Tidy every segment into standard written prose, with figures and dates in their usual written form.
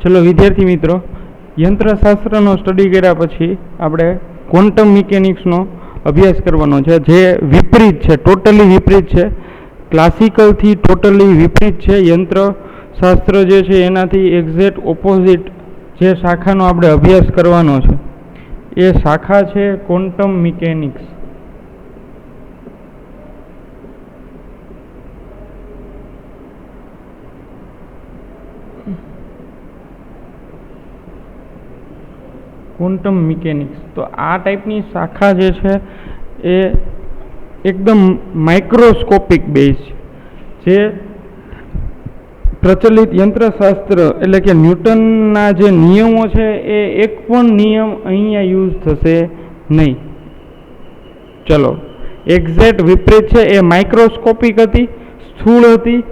ચલો વિદ્યાર્થી મિત્રો, યંત્રશાસ્ત્રનો સ્ટડી કર્યા પછી આપણે ક્વોન્ટમ મિકેનિક્સનો અભ્યાસ કરવાનો છે, જે વિપરીત છે, ટોટલી વિપરીત છે, ક્લાસિકલથી ટોટલી વિપરીત છે. યંત્રશાસ્ત્ર જે છે એનાથી એક્ઝેક્ટ ઓપોઝિટ જે શાખાનો આપણે અભ્યાસ કરવાનો છે એ શાખા છે ક્વોન્ટમ મિકેનિક્સ. ક્વોન્ટમ મિકેનિક્સ તો આ ટાઈપની શાખા જે છે એ એકદમ માઇક્રોસ્કોપિક બેઝ છે. જે પ્રચલિત યંત્રશાસ્ત્ર એટલે કે ન્યૂટનના જે નિયમો છે એ એક પણ નિયમ અહીંયા યુઝ થશે નહીં. ચલો, એક્ઝેક્ટ વિપરીત છે, એ માઇક્રોસ્કોપિક હતી, સ્થૂળ હતી.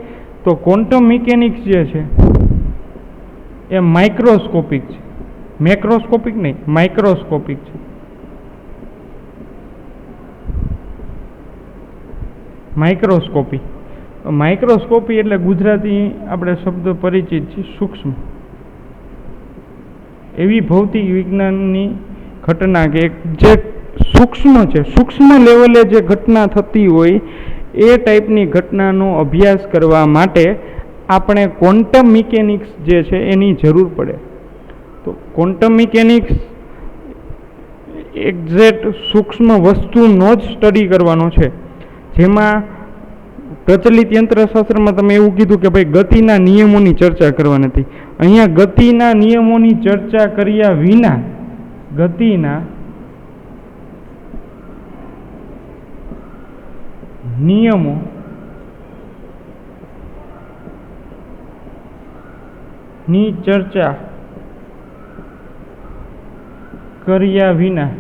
તો ક્વોન્ટમ મિકેનિક્સ જે છે એ માઇક્રોસ્કોપિક છે, મેક્રોસ્કોપિક નહીં, માઇક્રોસ્કોપિક છે. માઇક્રોસ્કોપી માઇક્રોસ્કોપી એટલે ગુજરાતી આપણે શબ્દ પરિચિત છે, સૂક્ષ્મ. એવી ભૌતિક વિજ્ઞાનની ઘટના કે જે સૂક્ષ્મ છે, સૂક્ષ્મ લેવલે જે ઘટના થતી હોય એ ટાઈપની ઘટનાનો અભ્યાસ કરવા માટે આપણે ક્વોન્ટમ મિકેનિક્સ જે છે એની જરૂર પડે. તો ક્વોન્ટમ મિકેનિક્સ એક્ઝેક્ટ સૂક્ષ્મ વસ્તુનો જ સ્ટડી કરવાનો છે, જેમાં પ્રચલિત યંત્રશાસ્ત્રમાં તમે એવું કીધું કે ભાઈ ગતિના નિયમોની ચર્ચા કરવા નથી. અહીંયા ગતિના નિયમોની ચર્ચા કર્યા વિના ગતિના નિયમો ની ચર્ચા કર્યા વિના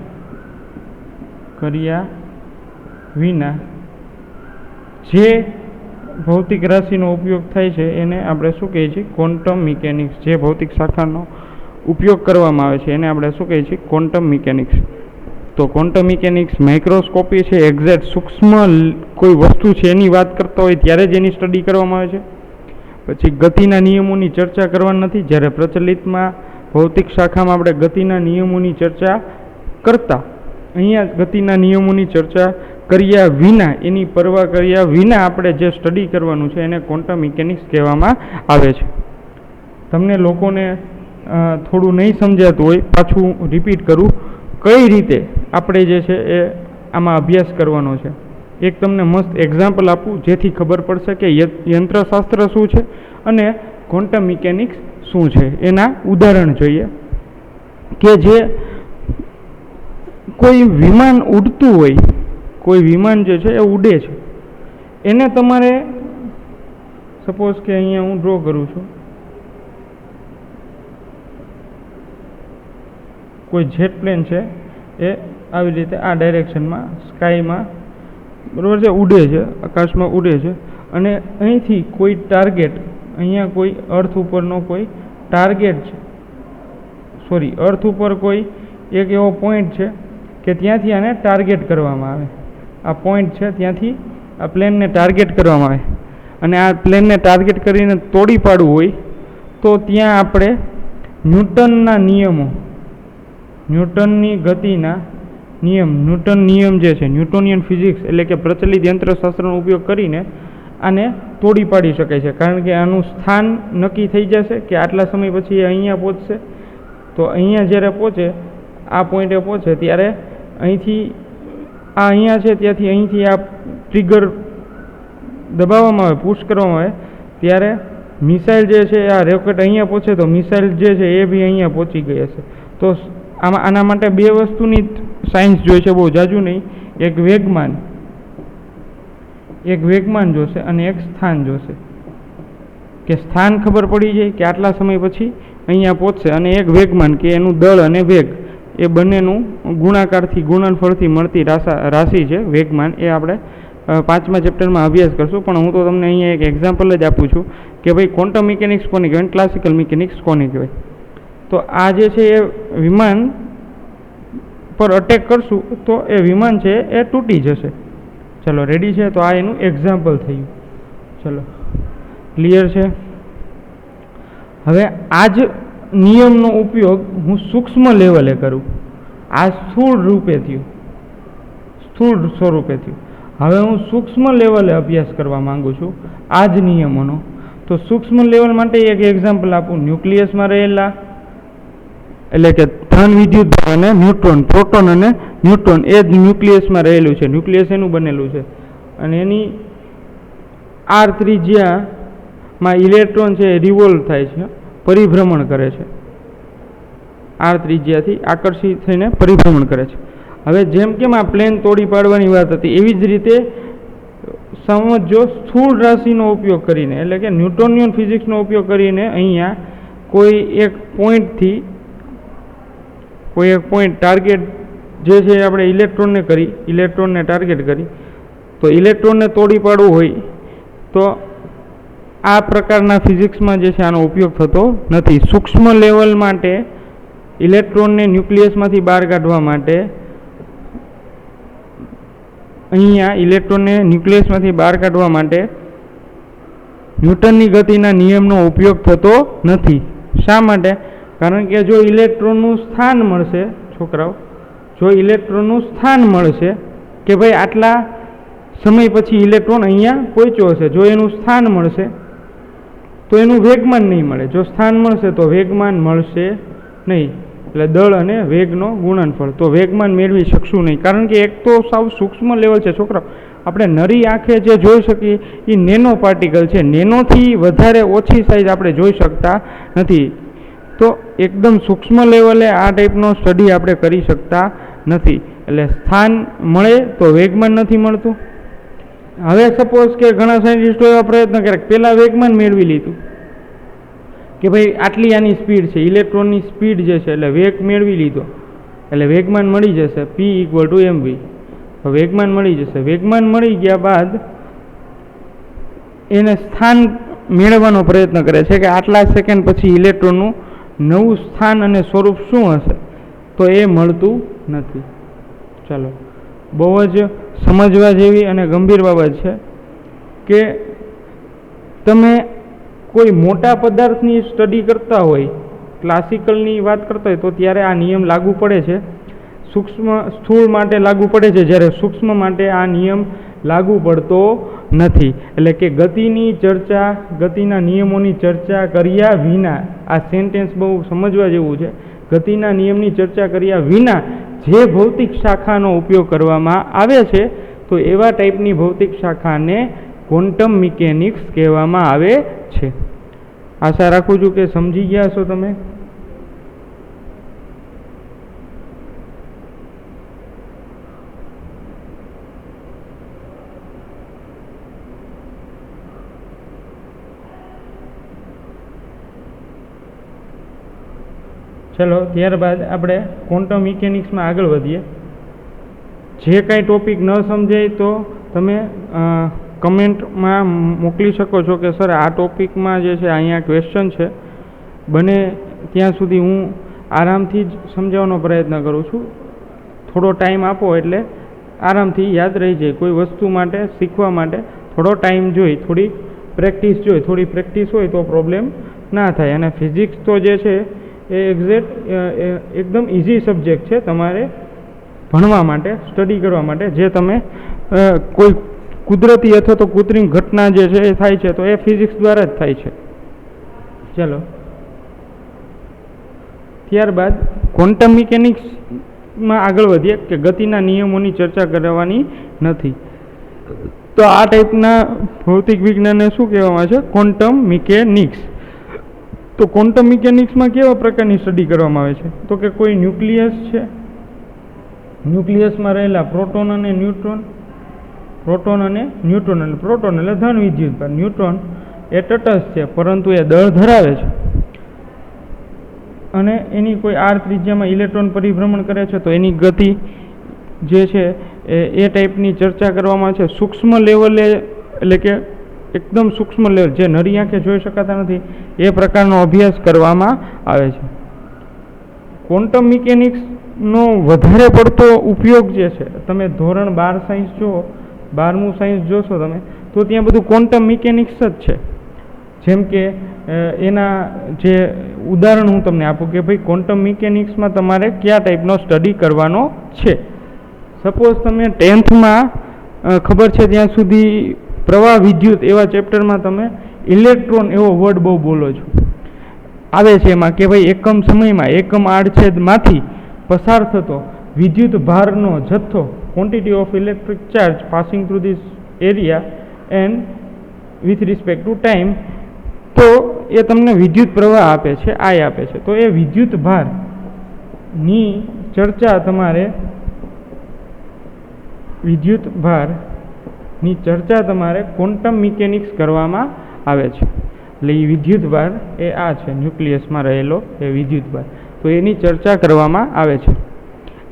જે ભૌતિક રાશિનો ઉપયોગ થાય છે એને આપણે શું કહીએ છીએ? Quantum mechanics. જે ભૌતિક શાખાનો ઉપયોગ કરવામાં આવે છે એને આપણે શું કહીએ છીએ? Quantum mechanics. તો ક્વોન્ટમ મિકેનિક્સ માઇક્રોસ્કોપી છે, એક્ઝેક્ટ સૂક્ષ્મ કોઈ વસ્તુ છે એની વાત કરતા હોય ત્યારે જ એની સ્ટડી કરવામાં આવે છે. પછી ગતિના નિયમોની ચર્ચા કરવાની નથી, જ્યારે પ્રચલિતમાં ભૌતિક શાખામાં આપણે ગતિના નિયમોની ચર્ચા કરતા, અહીંયા ગતિના નિયમોની ચર્ચા કર્યા વિના, એની પરવા કર્યા વિના આપણે જે સ્ટડી કરવાનું છે એને ક્વોન્ટમ મિકેનિક્સ કહેવામાં આવે છે. તમને લોકોને થોડું નહીં સમજાતું હોય, પાછું રિપીટ કરું, કઈ રીતે આપણે જે છે એ આમાં અભ્યાસ કરવાનો છે. એક તમને મસ્ત એક્ઝામ્પલ આપું જેથી ખબર પડશે કે યંત્રશાસ્ત્ર શું છે અને ક્વોન્ટમ મિકેનિક્સ શું છે. એના ઉદાહરણ જોઈએ કે જે કોઈ વિમાન ઉડતું હોય, કોઈ વિમાન જે છે એ ઉડે છે, એને તમારે સપોઝ કે અહીંયા હું ડ્રો કરું છું, કોઈ જેટ પ્લેન છે એ આવી રીતે આ ડાયરેક્શનમાં સ્કાયમાં બરાબર છે ઉડે છે, આકાશમાં ઉડે છે, અને અહીંથી કોઈ ટાર્ગેટ, અહીંયા કોઈ અર્થ ઉપરનો કોઈ ટાર્ગેટ છે, સોરી અર્થ ઉપર કોઈ એક એવો પોઈન્ટ છે કે ત્યાંથી આને ટાર્ગેટ કરવામાં આવે. આ પોઈન્ટ છે ત્યાંથી આ પ્લેનને ટાર્ગેટ કરવામાં આવે, અને આ પ્લેનને ટાર્ગેટ કરીને તોડી પાડવું હોય તો ત્યાં આપણે ન્યૂટનના નિયમો, ન્યૂટનની ગતિના નિયમ, ન્યૂટન નિયમ જે છે, ન્યૂટોનિયન ફિઝિક્સ એટલે કે પ્રચલિત યંત્રશાસ્ત્રનો ઉપયોગ કરીને આને તોડી પાડી શકાય છે. કારણ કે આનું સ્થાન નક્કી થઈ જશે કે આટલા સમય પછી એ અહીંયા પહોંચશે. તો અહીંયા જ્યારે પહોંચે, આ પોઈન્ટે પહોંચે ત્યારે અહીંથી આ અહીંયા છે ત્યાંથી અહીંથી આ ટ્રિગર દબાવવામાં આવે, પુશ કરવામાં આવે, ત્યારે મિસાઇલ જે છે આ રોકેટ અહીંયા પહોંચે તો મિસાઇલ જે છે એ બી અહીંયા પહોંચી ગઈ હશે. તો આના માટે બે વસ્તુની સાયન્સ જોઈએ છે, બહુ જાજુ નહીં. એક વેગમાન જોશે અને એક સ્થાન જોશે, કે સ્થાન ખબર પડી જાય કે આટલા સમય પછી અહીંયા પહોંચશે, અને એક વેગમાન કે એનું દળ અને વેગ એ બંનેનું ગુણાકારથી, ગુણનફળથી મળતી રાશિ છે વેગમાન. એ આપણે 5મા ચેપ્ટરમાં અભ્યાસ કરશું, પણ હું તો તમને અહીંયા એક એક્ઝામ્પલ જ આપું છું કે ભાઈ ક્વોન્ટમ મિકેનિક્સ કોને કહેવાય, ક્લાસિકલ મિકેનિક્સ કોને કહેવાય. તો આ જે છે એ વિમાન પર અટેક કરશું તો એ વિમાન છે એ તૂટી જશે. ચલો રેડી છે? તો આ એનું એક્ઝામ્પલ થયું. ચલો ક્લિયર છે? હવે આ જ નિયમનો ઉપયોગ હું સૂક્ષ્મ લેવલે કરું. આ સ્થૂળ રૂપે થયું, સ્થૂળ સ્વરૂપે થયું. હવે હું સૂક્ષ્મ લેવલે અભ્યાસ કરવા માંગુ છું આ જ નિયમોનો. તો સૂક્ષ્મ લેવલ માટે એક એક્ઝામ્પલ આપું. ન્યુક્લિયસમાં રહેલા એટલે કે ધન વિદ્યુત અને ન્યુટ્રોન, પ્રોટોન અને ન્યુટ્રોન એ જ ન્યુક્લિયસમાં રહેલું છે. ન્યુક્લિયસ એનું બનેલું છે અને એની આર ત્રિજ્યામાં ઇલેક્ટ્રોન છે એ રિવોલ્વ થાય છે, પરિભ્રમણ કરે છે. આર ત્રિજ્યાથી આકર્ષિત થઈને પરિભ્રમણ કરે છે. હવે જેમ કેમ આ પ્લેન તોડી પાડવાની વાત હતી, એવી જ રીતે સમજો સ્થૂળ રાશિનો ઉપયોગ કરીને, એટલે કે ન્યૂટોનિયન ફિઝિક્સનો ઉપયોગ કરીને અહીંયા કોઈ એક પોઈન્ટથી કોઈ એક પોઈન્ટ ટાર્ગેટ જે છે આપણે ઇલેક્ટ્રોનને ટાર્ગેટ કરી, તો ઇલેક્ટ્રોનને તોડી પાડવું હોય તો આ પ્રકારના ફિઝિક્સમાં જે છે આનો ઉપયોગ થતો નથી. સૂક્ષ્મ લેવલ માટે ઇલેક્ટ્રોનને ન્યુક્લિયસમાંથી બહાર કાઢવા માટે અહીંયા ઇલેક્ટ્રોનને ન્યુક્લિયસમાંથી બહાર કાઢવા માટે ન્યૂટનની ગતિના નિયમનો ઉપયોગ થતો નથી. શા માટે? કારણ કે જો ઇલેક્ટ્રોનનું સ્થાન મળશે, છોકરાઓ, જો ઇલેક્ટ્રોનનું સ્થાન મળશે કે ભાઈ આટલા સમય પછી ઇલેક્ટ્રોન અહીંયા પહોંચ્યો હશે, જો એનું સ્થાન મળશે તો એનું વેગમાન નહીં મળે. જો સ્થાન મળશે તો વેગમાન મળશે નહીં. એટલે દળ અને વેગનો ગુણનફળ, તો વેગમાન મેળવી શકશું નહીં. કારણ કે એક તો સાવ સૂક્ષ્મ લેવલ છે છોકરાઓ. આપણે નરી આંખે જે જોઈ શકીએ એ નેનો પાર્ટિકલ છે. નેનોથી વધારે ઓછી સાઇઝ આપણે જોઈ શકતા નથી. તો એકદમ સૂક્ષ્મ લેવલે આ ટાઈપનો સ્ટડી આપણે કરી શકતા નથી. એટલે સ્થાન મળે તો વેગમાન નથી મળતું. હવે સપોઝ કે ઘણા સાયન્ટિસ્ટો એવા પ્રયત્ન કરે કે પહેલાં વેગમાન મેળવી લીધું કે ભાઈ આટલી આની સ્પીડ છે, ઇલેક્ટ્રોનની સ્પીડ જે છે એટલે વેગ મેળવી લીધો એટલે વેગમાન મળી જશે, P = mv. વેગમાન મળી જશે. વેગમાન મળી ગયા બાદ એને સ્થાન મેળવવાનો પ્રયત્ન કરે છે કે આટલા સેકન્ડ પછી ઇલેક્ટ્રોનનું નવું સ્થાન અને સ્વરૂપ શું હશે, તો એ મળતું નથી. ચાલો, બહુ જ સમજવા જેવી અને ગંભીર બાબત છે કે તમે કોઈ મોટા પદાર્થની સ્ટડી કરતા હોય, ક્લાસિકલની વાત કરતા હોય તો ત્યારે આ નિયમ લાગુ પડે છે. સ્થૂળ માટે લાગુ પડે છે, જ્યારે સૂક્ષ્મ માટે આ નિયમ લાગુ પડતો નથી. એટલે કે ગતિની ચર્ચા, ગતિના નિયમોની ચર્ચા કર્યા વિના, આ સેન્ટેન્સ બહુ સમજવા જેવું છે, ગતિના નિયમની ચર્ચા કર્યા વિના જે ભૌતિક શાખાનો ઉપયોગ કરવામાં આવે છે તો એવા ટાઈપની ભૌતિક શાખાને ક્વોન્ટમ મિકેનિક્સ કહેવામાં આવે છે. આશા રાખું છું કે સમજી ગયા છો તમે. ચલો, ત્યારબાદ આપણે ક્વોન્ટમ મિકેનિક્સમાં આગળ વધીએ. જે કાંઈ ટોપિક ન સમજાય તો તમે કમેન્ટમાં મોકલી શકો છો કે સર આ ટોપિકમાં જે છે અહીંયા ક્વેશ્ચન છે, બને ત્યાં સુધી હું આરામથી જ સમજાવવાનો પ્રયત્ન કરું છું. થોડો ટાઈમ આપો એટલે આરામથી યાદ રહી જાય. કોઈ વસ્તુ માટે, શીખવા માટે થોડો ટાઈમ જોઈ, થોડી પ્રેક્ટિસ જોઈ, થોડી પ્રેક્ટિસ હોય તો પ્રોબ્લેમ ના થાય. અને ફિઝિક્સ તો જે છે એ એકદમ ઇઝી સબ્જેક્ટ છે તમારે ભણવા માટે, સ્ટડી કરવા માટે. જે તમે કોઈ કુદરતી અથવા તો કૃત્રિમ ઘટના જે છે એ થાય છે તો એ ફિઝિક્સ દ્વારા જ થાય છે. ચલો, ત્યારબાદ ક્વોન્ટમ મિકેનિક્સમાં આગળ વધીએ કે ગતિના નિયમોની ચર્ચા કરવાની નથી. તો આ ટાઈપના ભૌતિક વિજ્ઞાનને શું કહેવામાં આવે છે? Quantum mechanics. તો ક્વોન્ટમ મિકેનિક્સમાં કેવા પ્રકારની સ્ટડી કરવામાં આવે છે? તો કે કોઈ ન્યુક્લિયસ છે, ન્યુક્લિયસમાં રહેલા પ્રોટોન અને ન્યુટ્રોન, પ્રોટોન અને ન્યુટ્રોન, અને પ્રોટોન એટલે ધન વિદ્યુતભાર, ન્યુટ્રોન એ તટસ્થ છે પરંતુ એ દળ ધરાવે છે અને એની કોઈ આર ત્રિજ્યામાં ઇલેક્ટ્રોન પરિભ્રમણ કરે છે તો એની ગતિ જે છે એ ટાઈપની ચર્ચા કરવામાં આવે છે. સૂક્ષ્મ લેવલે એટલે કે એકદમ સૂક્ષ્મ લેવલ, જે નરી આંખે જોઈ શકાતા નથી, એ પ્રકારનો અભ્યાસ કરવામાં આવે છે. ક્વોન્ટમ મિકેનિક્સનો વધારે પડતો ઉપયોગ જે છે, તમે ધોરણ 12 સાયન્સ જુઓ, 12મું સાયન્સ જોશો તમે તો ત્યાં બધું ક્વોન્ટમ મિકેનિક્સ જ છે. જેમ કે એના જે ઉદાહરણ હું તમને આપું કે ભાઈ ક્વોન્ટમ મિકેનિક્સમાં તમારે કયા ટાઈપનો સ્ટડી કરવાનો છે. સપોઝ તમે 10થમાં ખબર છે ત્યાં સુધી પ્રવાહ વિદ્યુત એવા ચેપ્ટરમાં તમે ઇલેક્ટ્રોન એવો વર્ડ બહુ બોલો છો, આવે છે એમાં કે ભાઈ એકમ સમયમાં એકમ આડછેદમાંથી પસાર થતો વિદ્યુત ભારનો જથ્થો, quantity of electric charge passing through this area and with respect to time. તો એ તમને વિદ્યુત પ્રવાહ આપે છે, I આપે છે. તો એ વિદ્યુત ભારની ચર્ચા તમારે ક્વોન્ટમ મિકેનિક્સ કરવામાં આવે છે. એટલે એ વિદ્યુત ભાર એ આ છે, ન્યુક્લિયસમાં રહેલો એ વિદ્યુત ભાર. તો એની ચર્ચા કરવામાં આવે છે.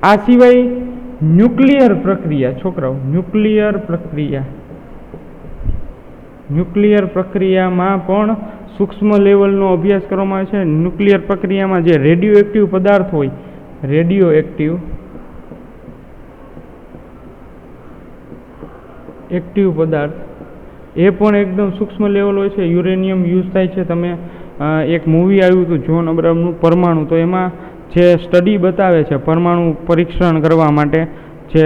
આ સિવાય ન્યુક્લિયર પ્રક્રિયા, છોકરાઓ, ન્યુક્લિયર પ્રક્રિયામાં પણ સૂક્ષ્મ લેવલનો અભ્યાસ કરવામાં આવે છે. ન્યુક્લિયર પ્રક્રિયામાં જે રેડિયો એક્ટિવ પદાર્થ હોય, રેડિયો એક્ટિવ પદાર્થ એ પણ એકદમ સૂક્ષ્મ લેવલ હોય છે. યુરેનિયમ યુઝ થાય છે. તમે એક મૂવી આવ્યું હતું જોન અબ્રાહમનું પરમાણુ, તો એમાં જે સ્ટડી બતાવે છે પરમાણુ પરીક્ષણ કરવા માટે, જે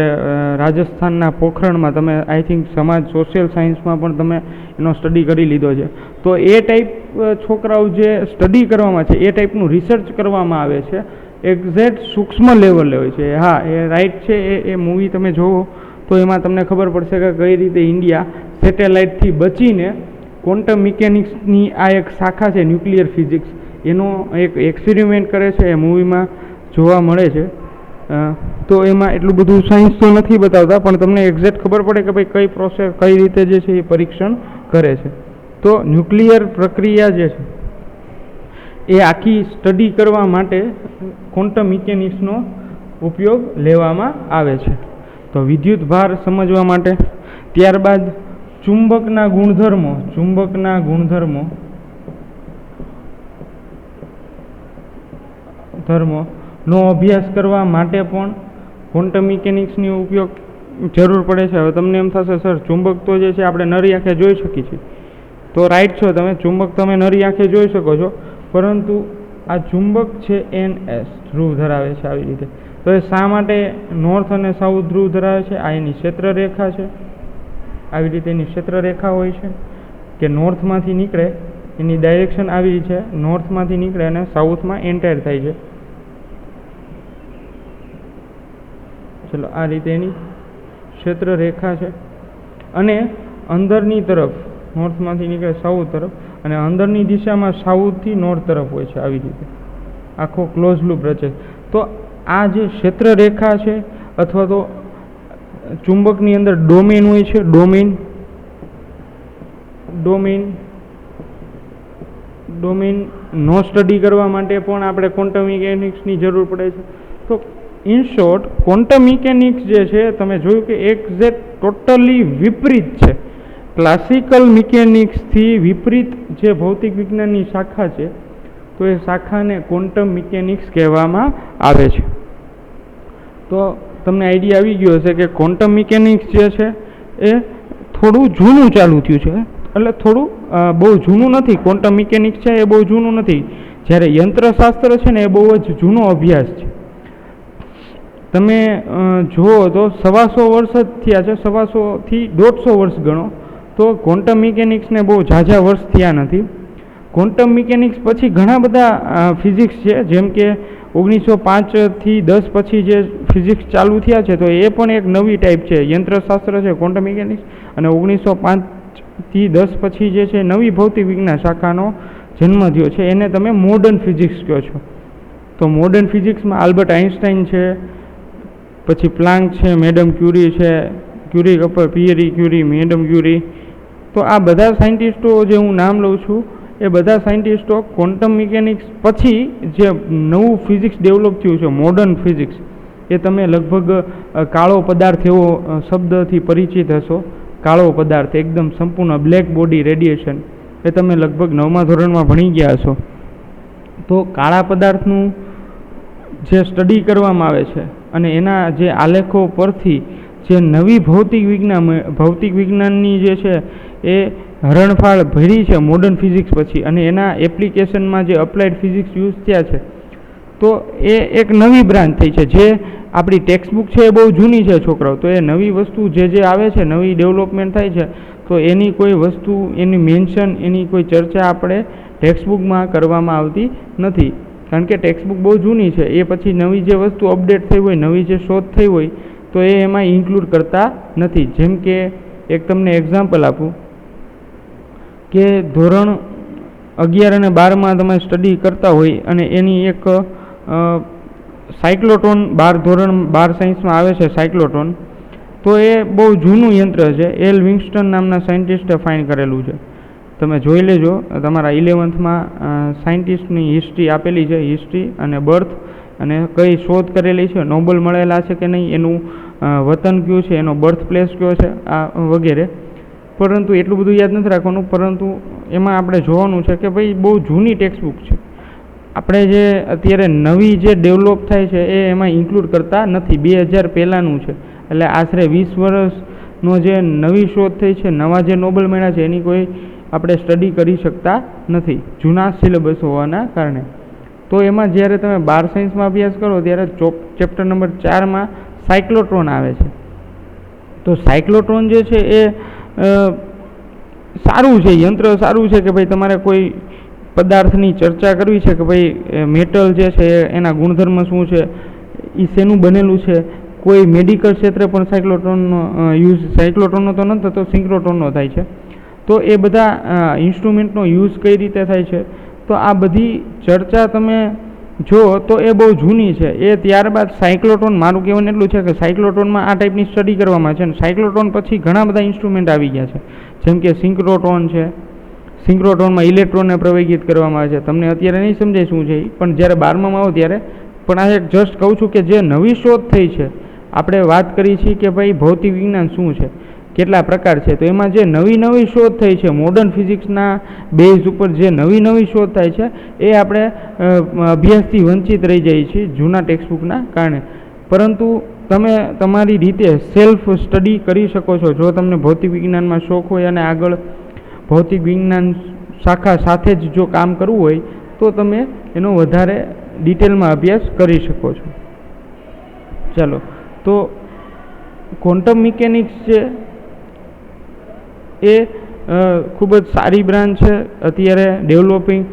રાજસ્થાનના પોખરણમાં, તમે આઈ થિંક સમાજ સોશિયલ સાયન્સમાં પણ તમે એનો સ્ટડી કરી લીધો છે. તો એ ટાઈપ છોકરાઓ જે સ્ટડી કરવામાં છે એ ટાઈપનું રિસર્ચ કરવામાં આવે છે, એક્ઝેક્ટ સૂક્ષ્મ લેવલે હોય છે. હા, એ રાઈટ છે. એ મૂવી તમે જોવો તો એમાં તમને ખબર પડશે કે કઈ રીતે ઇન્ડિયા સેટેલાઇટથી બચીને ક્વોન્ટમ મિકેનિક્સની આ એક શાખા છે ન્યુક્લિયર ફિઝિક્સ, એનો એક એક્સપેરિમેન્ટ કરે છે. એ મૂવીમાં જોવા મળે છે. તો એમાં એટલું બધું સાયન્સ તો નથી બતાવતા, પણ તમને એક્ઝેક્ટ ખબર પડે કે ભાઈ કઈ પ્રોસેસ કઈ રીતે જે છે એ પરીક્ષણ કરે છે. તો ન્યુક્લિયર પ્રક્રિયા જે છે એ આખી સ્ટડી કરવા માટે ક્વોન્ટમ મિકેનિક્સનો ઉપયોગ લેવામાં આવે છે. તો વિદ્યુત ભાર સમજવા માટે. ત્યારબાદ ચુંબકના ગુણધર્મોનો અભ્યાસ કરવા માટે પણ ક્વોન્ટમ મિકેનિક્સની ઉપયોગ જરૂર પડે છે. હવે તમને એમ થશે સર ચુંબક તો જે છે આપણે નરી આંખે જોઈ શકીએ છીએ. તો રાઈટ છો તમે, ચુંબક તમે નરી આંખે જોઈ શકો છો, પરંતુ આ ચુંબક છે NS ધ્રુવ ધરાવે છે આવી રીતે. તો એ શા માટે નોર્થ અને સાઉથ ધ્રુવ ધરાવે છે? આ એની ક્ષેત્રરેખા છે. આવી રીતે એની ક્ષેત્રરેખા હોય છે કે નોર્થમાંથી નીકળે, એની ડાયરેક્શન આવી છે, નોર્થમાંથી નીકળે અને સાઉથમાં એન્ટર થાય છે. ચલો, આ રીતે એની ક્ષેત્રરેખા છે. અને અંદરની તરફ નોર્થમાંથી નીકળે સાઉથ તરફ, અને અંદરની દિશામાં સાઉથથી નોર્થ તરફ હોય છે. આવી રીતે આખો ક્લોઝ લૂપ રચે. તો આ જે ક્ષેત્રરેખા છે, અથવા તો ચુંબકની અંદર ડોમેન હોય છે, ડોમેનનો સ્ટડી કરવા માટે પણ આપણે ક્વોન્ટમ મિકેનિક્સની જરૂર પડે છે. તો ઇન શોર્ટ ક્વોન્ટમ મિકેનિક્સ જે છે તમે જોયું કે એક્ઝેક્ટ ટોટલી વિપરીત છે. ક્લાસિકલ મિકેનિક્સથી વિપરીત જે ભૌતિક વિજ્ઞાનની શાખા છે, તો એ શાખાને ક્વોન્ટમ મિકેનિક્સ કહેવામાં આવે છે. તો તમને આઈડિયા આવી ગયો હશે કે ક્વોન્ટમ મિકેનિક્સ જે છે એ થોડું જૂનું ચાલુ થયું છે. એટલે થોડું બહુ જૂનું નથી. ક્વોન્ટમ મિકેનિક્સ છે એ બહુ જૂનું નથી. જ્યારે યંત્રશાસ્ત્ર છે ને એ બહુ જ જૂનો અભ્યાસ છે. તમે જુઓ તો 125 વર્ષ જ થયા છે, 125 થી 150 વર્ષ ગણો, તો ક્વોન્ટમ મિકેનિક્સને બહુ ઝાઝા વર્ષ થયા નથી. ક્વોન્ટમ મિકેનિક્સ પછી ઘણા બધા ફિઝિક્સ છે, જેમ કે 1905 થી 10 પછી જે ફિઝિક્સ ચાલુ થયા છે, તો એ પણ એક નવી ટાઈપ છે, યંત્રશાસ્ત્ર છે ક્વોન્ટમ મિકેનિક્સ. અને 1905 થી 10 પછી જે છે નવી ભૌતિક વિજ્ઞાન શાખાનો જન્મ થયો છે, એને તમે મોડર્ન ફિઝિક્સ કહો છો. તો મોડર્ન ફિઝિક્સમાં આલ્બર્ટ આઇન્સ્ટાઈન છે, પછી પ્લાન્ક છે, મેડમ ક્યુરી છે, પિયરી ક્યુરી, મેડમ ક્યુરી. તો આ બધા સાયન્ટિસ્ટો જે હું નામ લઉં છું, એ બધા સાયન્ટિસ્ટો ક્વોન્ટમ મિકેનિક્સ પછી જે નવું ફિઝિક્સ ડેવલપ થયું છે, મોડર્ન ફિઝિક્સ, એ તમે લગભગ કાળો પદાર્થ એવો શબ્દથી પરિચિત હશો. કાળો પદાર્થ એકદમ સંપૂર્ણ બ્લેક બોડી રેડિયેશન, એ તમે લગભગ 9મા ધોરણમાં ભણી ગયા હશો. તો કાળા પદાર્થનું જે સ્ટડી કરવામાં આવે છે અને એના જે આલેખો પરથી જે નવી ભૌતિક વિજ્ઞાનની જે છે એ હરણફાળ ભરી છે મોડર્ન ફિઝિક્સ પછી, અને એના એપ્લિકેશનમાં જે અપ્લાઇડ ફિઝિક્સ યુઝ થયા છે, તો એ એક નવી બ્રાન્ચ થઈ છે. જે આપણી ટેક્સ્ટબુક છે એ બહુ જૂની છે છોકરાઓ, તો એ નવી વસ્તુ જે આવે છે, નવી ડેવલપમેન્ટ થાય છે, તો એની કોઈ વસ્તુ, એની મેન્શન, એની કોઈ ચર્ચા આપણે ટેક્સ્ટબુકમાં કરવામાં આવતી નથી, કારણ કે ટેક્સ્ટબુક બહુ જૂની છે. એ પછી નવી જે વસ્તુ અપડેટ થઈ હોય, નવી જે શોધ થઈ હોય, તો એ એમાં ઇન્ક્લુડ કરતા નથી. જેમ કે એક તમને એક્ઝામ્પલ આપું કે ધોરણ 11 અને 12માં તમે સ્ટડી કરતા હોય અને એની એક સાયક્લોટ્રોન ધોરણ 12 સાયન્સમાં આવે છે સાયક્લોટ્રોન, તો એ બહુ જૂનું યંત્ર છે. એલ વિંગસ્ટન નામના સાયન્ટિસ્ટે ફાઇન્ડ કરેલું છે. તમે જોઈ લેજો, તમારા 11થમાં સાયન્ટિસ્ટની હિસ્ટ્રી આપેલી છે, હિસ્ટ્રી અને બર્થ અને કઈ શોધ કરેલી છે, નોબલ મળેલા છે કે નહીં, એનું વતન કયું છે, એનો બર્થ પ્લેસ કયો છે, આ વગેરે. પરંતુ એટલું બધું યાદ નથી રાખવાનું, પરંતુ એમાં આપણે જોવાનું છે કે ભાઈ બહુ જૂની ટેક્સ્ટબુક છે. આપણે જે અત્યારે નવી જે ડેવલપ થાય છે એ એમાં ઇન્ક્લુડ કરતા નથી. 2000 પહેલાંનું છે, એટલે આશરે 20 વર્ષનો જે નવી શોધ થઈ છે, નવા જે નોબલ મળ્યા છે, એની કોઈ આપણે સ્ટડી કરી શકતા નથી, જૂના સિલેબસ હોવાના કારણે. તો એમાં જ્યારે તમે 12 સાયન્સમાં અભ્યાસ કરો ત્યારે ચેપ્ટર નંબર 4માં સાયક્લોટ્રોન આવે છે. તો સાયક્લોટ્રોન જે છે એ સારું છે, યંત્ર સારું છે કે ભાઈ તમારે કોઈ પદાર્થની ચર્ચા કરવી છે કે ભાઈ મેટલ જે છે એના ગુણધર્મ શું છે, એ શેનું બનેલું છે. કોઈ મેડિકલ ક્ષેત્રે પણ સાયક્લોટ્રોનનો યુઝ, સાયક્લોટ્રોનનો તો નથી થતો, સિંક્રોટ્રોનનો થાય છે. તો એ બધા ઇન્સ્ટ્રુમેન્ટનો યુઝ કઈ રીતે થાય છે, તો આ બધી ચર્ચા તમે જો તો એ બહુ જૂની છે. એ ત્યારબાદ સાયક્લોટ્રોન, મારું કહેવાનું એટલું છે કે સાયક્લોટ્રોનમાં આ ટાઈપની સ્ટડી કરવામાં છે, અને સાયક્લોટ્રોન પછી ઘણા બધા ઇન્સ્ટ્રુમેન્ટ આવી ગયા છે, જેમ કે સિંક્રોટ્રોન છે. સિંક્રોટ્રોનમાં ઇલેક્ટ્રોનને પ્રવેગિત કરવામાં આવે છે. તમને અત્યારે નહીં સમજાય શું છે, પણ જ્યારે 12માં આવો ત્યારે. પણ આ એક જસ્ટ કહું છું કે જે નવી શોધ થઈ છે, આપણે વાત કરી છીએ કે ભાઈ ભૌતિક વિજ્ઞાન શું છે, કેટલા પ્રકાર છે, તો એમાં જે નવી શોધ થઈ છે, મોડર્ન ફિઝિક્સના બેઝ ઉપર જે નવી શોધ થાય છે, એ આપણે અભ્યાસથી વંચિત રહી જઈએ છીએ જૂના ટેક્સ્ટબુકના કારણે. પરંતુ તમે તમારી રીતે સેલ્ફ સ્ટડી કરી શકો છો જો તમને ભૌતિક વિજ્ઞાનમાં શોખ હોય અને આગળ ભૌતિક વિજ્ઞાન શાખા સાથે જ જો કામ કરવું હોય તો તમે એનો વધારે ડિટેલમાં અભ્યાસ કરી શકો છો. ચાલો, તો ક્વોન્ટમ મિકેનિક્સ છે એ ખૂબ જ સારી બ્રાન્ચ છે અત્યારે ડેવલપિંગ.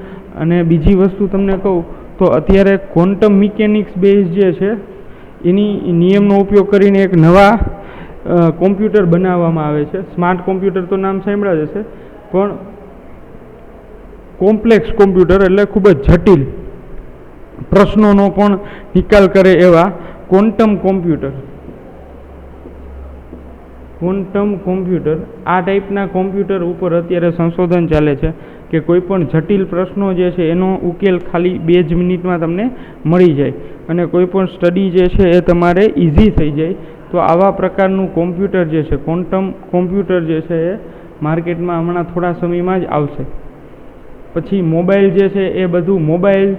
અને બીજી વસ્તુ તમને કહું તો અત્યારે ક્વોન્ટમ મિકેનિક્સ બેઝ જે છે એની નિયમનો ઉપયોગ કરીને એક નવા કોમ્પ્યુટર બનાવવામાં આવે છે. સ્માર્ટ કોમ્પ્યુટર તો નામ સાંભળ્યા જ હશે, પણ કોમ્પ્લેક્સ કોમ્પ્યુટર એટલે ખૂબ જ જટિલ પ્રશ્નોનો પણ નિકાલ કરે એવા ક્વોન્ટમ કોમ્પ્યુટર. આ ટાઈપના કોમ્પ્યુટર ઉપર અત્યારે સંશોધન ચાલે છે કે કોઈ પણ જટિલ પ્રશ્નો જે છે એનો ઉકેલ ખાલી 2 જ મિનિટમાં તમને મળી જાય અને કોઈ પણ સ્ટડી જે છે એ તમારે ઇઝી થઈ જાય. તો આવા પ્રકારનું કોમ્પ્યુટર જે છે, ક્વોન્ટમ કોમ્પ્યુટર જે છે એ માર્કેટમાં હમણાં થોડા સમયમાં જ આવશે. પછી મોબાઈલ જે છે એ બધું, મોબાઈલ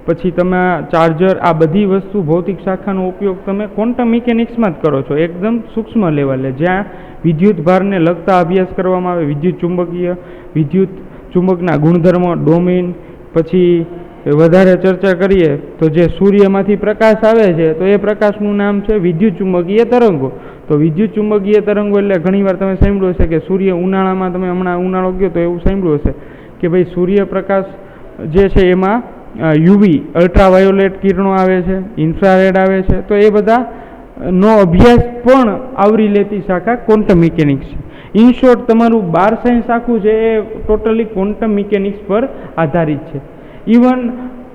પછી તમે ચાર્જર, આ બધી વસ્તુ ભૌતિક શાખાનો ઉપયોગ તમે ક્વોન્ટમ મિકેનિક્સમાં જ કરો છો, એકદમ સૂક્ષ્મ લેવલે, જ્યાં વિદ્યુત ભારને લગતા અભ્યાસ કરવામાં આવે, વિદ્યુત ચુંબકના ગુણધર્મો, ડોમેન. પછી વધારે ચર્ચા કરીએ તો જે સૂર્યમાંથી પ્રકાશ આવે છે તો એ પ્રકાશનું નામ છે વિદ્યુત ચુંબકીય તરંગો. તો વિદ્યુત ચુંબકીય તરંગો એટલે ઘણીવાર તમે સાંભળ્યું હશે કે સૂર્ય ઉનાળામાં, તમે હમણાં ઉનાળો ગયો તો એવું સાંભળ્યું હશે કે ભાઈ સૂર્યપ્રકાશ જે છે એમાં યુવી અલ્ટ્રાવાયોલેટ કિરણો આવે છે, ઇન્ફ્રારેડ આવે છે. તો એ બધા નો અભ્યાસ પણ આવરી લેતી શાખા ક્વોન્ટમ મિકેનિક્સ છે. ઇન શોર્ટ, તમારું 12 સાયન્સ આખું છે એ ટોટલી ક્વોન્ટમ મિકેનિક્સ પર આધારિત છે. ઇવન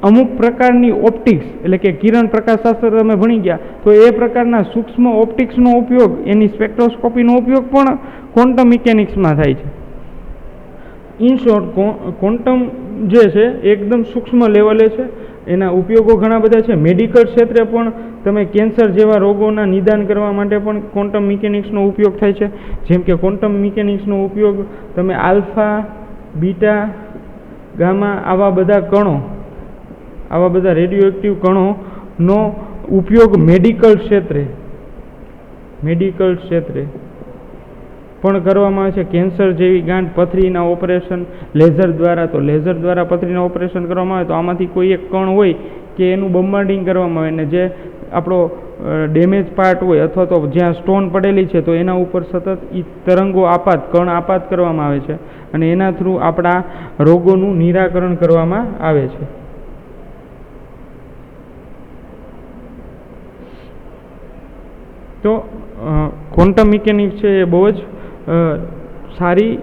અમુક પ્રકારની ઓપ્ટિક્સ એટલે કે કિરણ પ્રકાશશાસ્ત્ર તમે ભણી ગયા તો એ પ્રકારના સૂક્ષ્મ ઓપ્ટિક્સનો ઉપયોગ, એની સ્પેક્ટ્રોસ્કોપીનો ઉપયોગ પણ ક્વોન્ટમ મિકેનિક્સમાં થાય છે. ઇન શોર્ટ, ક્વોન્ટમ જે છે એકદમ સૂક્ષ્મ લેવલે છે, એના ઉપયોગો ઘણા બધા છે. મેડિકલ ક્ષેત્રે પણ તમે કેન્સર જેવા રોગોના નિદાન કરવા માટે પણ ક્વોન્ટમ મિકેનિક્સનો ઉપયોગ થાય છે. જેમ કે ક્વોન્ટમ મિકેનિક્સનો ઉપયોગ તમે આલ્ફા, બીટા, ગામા, આવા બધા કણો, આવા બધા રેડિયો એક્ટિવ કણોનો ઉપયોગ મેડિકલ ક્ષેત્રે પણ કરવામાં આવે છે. કેન્સર જેવી ગાંઠ, પથરીના ઓપરેશન લેઝર દ્વારા, તો લેઝર દ્વારા પથરીના ઓપરેશન કરવામાં આવે તો આમાંથી કોઈ એક કણ હોય કે એનું બમ્બાર્ડિંગ કરવામાં આવે ને જે આપણો ડેમેજ પાર્ટ હોય અથવા તો જ્યાં સ્ટોન પડેલી છે તો એના ઉપર સતત એ તરંગો કણ આપાત કરવામાં આવે છે અને એના થ્રુ આપણા રોગોનું નિરાકરણ કરવામાં આવે છે. તો ક્વોન્ટમ મિકેનિક્સ છે એ બહુ જ સારી,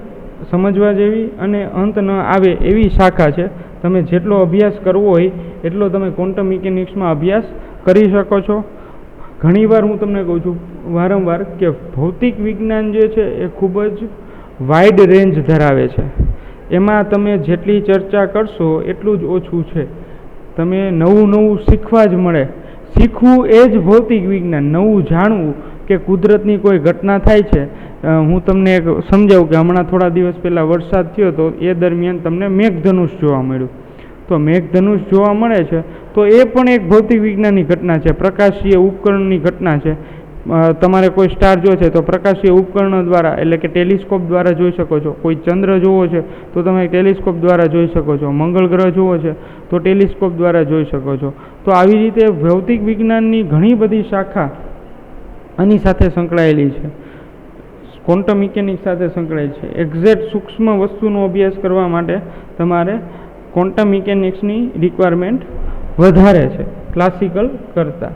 સમજવા જેવી અને અંત ન આવે એવી શાખા છે. તમે જેટલો અભ્યાસ કરવો હોય એટલો તમે ક્વોન્ટમ મિકેનિક્સમાં અભ્યાસ કરી શકો છો. ઘણીવાર હું તમને કહું છું વારંવાર કે ભૌતિક વિજ્ઞાન જે છે એ ખૂબ જ વાઇડ રેન્જ ધરાવે છે. એમાં તમે જેટલી ચર્ચા કરશો એટલું જ ઓછું છે. તમે નવું શીખવા જ મળે. શીખવું એ જ ભૌતિક વિજ્ઞાન, નવું જાણવું કે કુદરતની કોઈ ઘટના થાય છે. હું તમને એક સમજાવું કે હમણાં થોડા દિવસ પહેલાં વરસાદ થયો તો એ દરમિયાન તમને મેઘધનુષ જોવા મળ્યું. તો મેઘધનુષ જોવા મળે છે તો એ પણ એક ભૌતિક વિજ્ઞાનની ઘટના છે, પ્રકાશીય ઉપકરણની ઘટના છે. તમારે કોઈ સ્ટાર જોવો છે તો પ્રકાશીય ઉપકરણ દ્વારા એટલે કે ટેલિસ્કોપ દ્વારા જોઈ શકો છો. કોઈ ચંદ્ર જોવો છે તો તમે ટેલિસ્કોપ દ્વારા જોઈ શકો છો. મંગળ ગ્રહ જોવો છે તો ટેલિસ્કોપ દ્વારા જોઈ શકો છો. તો આવી રીતે ભૌતિક વિજ્ઞાનની ઘણી બધી શાખા આની સાથે સંકળાયેલી છે, ક્વોન્ટમ મિકેનિક્સ સાથે સંકળાયેલી છે. એક્ઝેક્ટ સૂક્ષ્મ વસ્તુનો અભ્યાસ કરવા માટે તમારે ક્વોન્ટમ મિકેનિક્સની રિક્વાયરમેન્ટ વધારે છે ક્લાસિકલ કરતાં.